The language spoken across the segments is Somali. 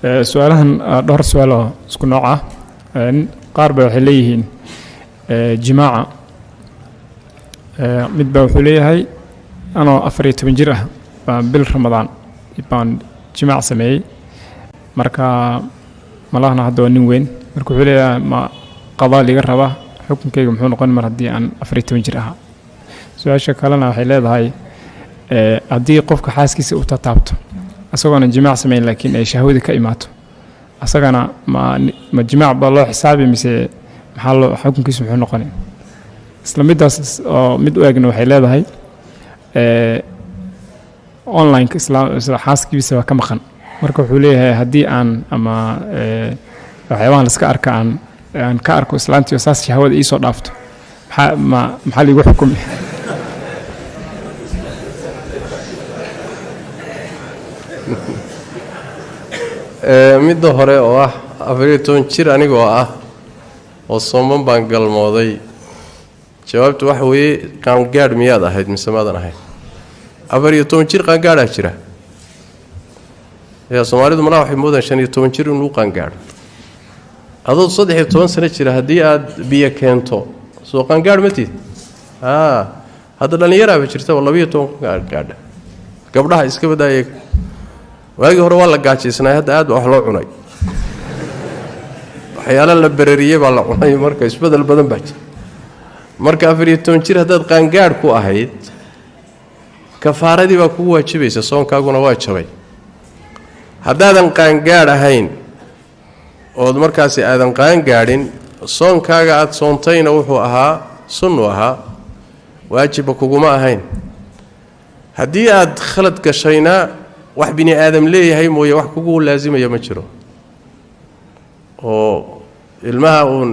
سؤالهن دهر سؤاله اسكو نوعه قاربة وحليهن جماعة مدبا وحليهاي أنا أفريت من جرة بالرمضان يبان جماعة سمعي مركا ملاهنا هدو نوين مركو حليها ما قضاء لي قربه حكم كي يمحون قن مردي أن أفريت من جرة سؤال شكلنا وحليه هاي هدي قفك حاسكيس وتتابته أسوأنا جماعة سمعين لكن أي شهودي كإماته أسوأنا ما جماعة بالله حسابي مثل محل حكم كيس محل قنين إسلام مدرس مدو أجنو حيلاد هاي أونلاين إسلام حاسكي بسوا كم خن مركب حوليه هدي عن أما حيوان لسكارك عن كاركو إسلامتي وساس شهودي إيصو دافته ما محل يقول حكم midda hore oo ah 14 jir aniga oo ah oo Soomaan baan galmooday jawaabtu waxa weeye qaan gaar miyaad ahayd mise maadan ahayd 14 jir qaan gaar ah jira ya Soomaalidu mana waxay moodan 15 jir inuu qaan gaar adoo 13 sano jira hadii aad biyo keento soo qaan gaar matid hada dhalinyaro ah jirta 12 qaan gaar gabdhaha iska badaayay waagi hore waa la gaajeysnaa hadda aad wax loo cunay waxyaalo la barariyay baa la cunay marka isbedel badan baa jira marka 14 jir hadaad qaan gaar ku ahayd kafaaradii baa kugu waajibaysa soonkaaguna waa jabay hadaadan qaan gaar ahayn oo markaas aadan qaan gaarin soonkaaga aad soontayna wuxuu ahaa sunno ahaa waajib kuguma ahayn hadii aad khalad gashayna wax bini aadam leeyahay mooye wax kugu laazimaya ma jiro oo ilmaha uun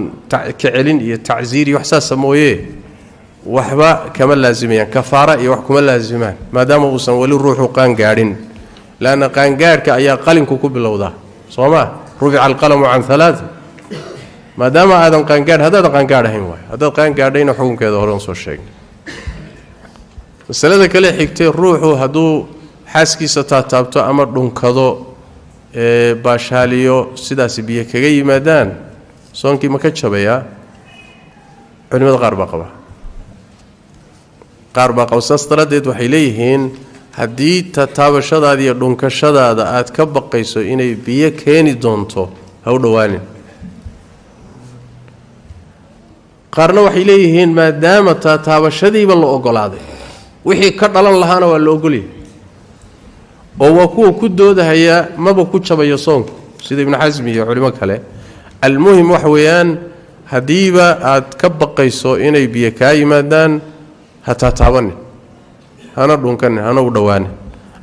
kicilin iyo tacziir iyo waxsaas mooye waxba kama laazimayaan kafaara iyo wax kuma laazimaan maadaama uusan wali ruuxu qaan gaarin laana qaan gaarka ayaa qalinku ku bilowda sooma rufi'a alqalamu an thalath maadaama aadan qaan gaar hadaad qaan gaarahayn way hadaad qaan gaadhayna xukunkeeda hore soo sheegay masalada kale xigtay ruuxu haduu xaaskiisa taabto ama dhunkado baashaaliyo sidaas biyo kaga yimaadaan soonkii ma ka jabaya culimada qaar baa qaba saastaradeed waxay leeyihiin haddii taabashadaada iyo dhunkashadaada aad ka baqayso inay biyo keeni doonto ha u dhawaanin qaarna waxay leeyihiin maadaama taabashadiiba la ogolaaday wixii ka dhalan lahaana waa la ogolyahay oo waa kuwa ku doodahaya maba ku jabayo soonku sida ibn Hazm iyo culimo kale almuhim wax weeyaan hadiiba aad ka baqayso inay biyo ka yimaadaan hata taaban hana dhunkan hana u dhawaan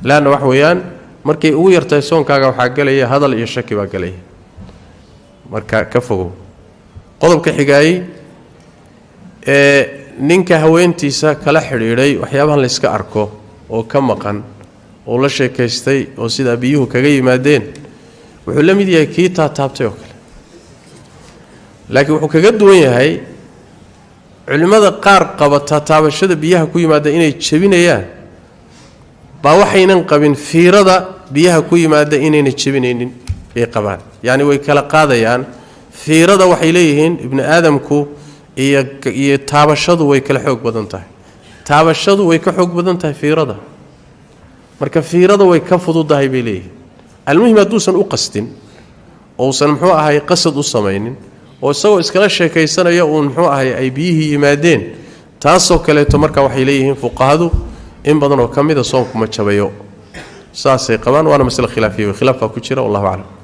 laana wax weeyaan markay ugu yartay soonkaaga waxa galaya hadal iyo shaki baa galaya marka ka fogo qodobka xigay ninka haweentiisa kala xiriiray waxyaabahan la iska arko oo ka maqan oo la sheekaystay oo sida biyuhu kaga yimaadeen wuxuu la mid yahay kii taabtay oo kale laakiin wuxuu kaga duwan yahay culimada qaar qabata taabashada biyaha ku yimaada inay jabinayaan ba waxaynan qabin fiirada biyaha ku yimaada inayna jabinaynin ay qabaan yaani way kala qaadayaan fiirada waxay leeyihiin ibn aadamku iyo taabashadu way kala xoog badan tahay taabashadu way ka xoog badan tahay fiirada marka fiirada way ka fududahay bay leeyihiin almuhim haduusan u qastin oo san muxuu ahay qasad u sameeynin oo isagoo iskala sheekaysanaya oo muxuu ahay ay biyihii yimaadeen taasoo kale to marka waxay leeyihiin fuqaadu in badan oo kamida soonku ma jabayo saasay qabaan waana mas'ala khilaafiye khilaaf ku jira wallahu a'lam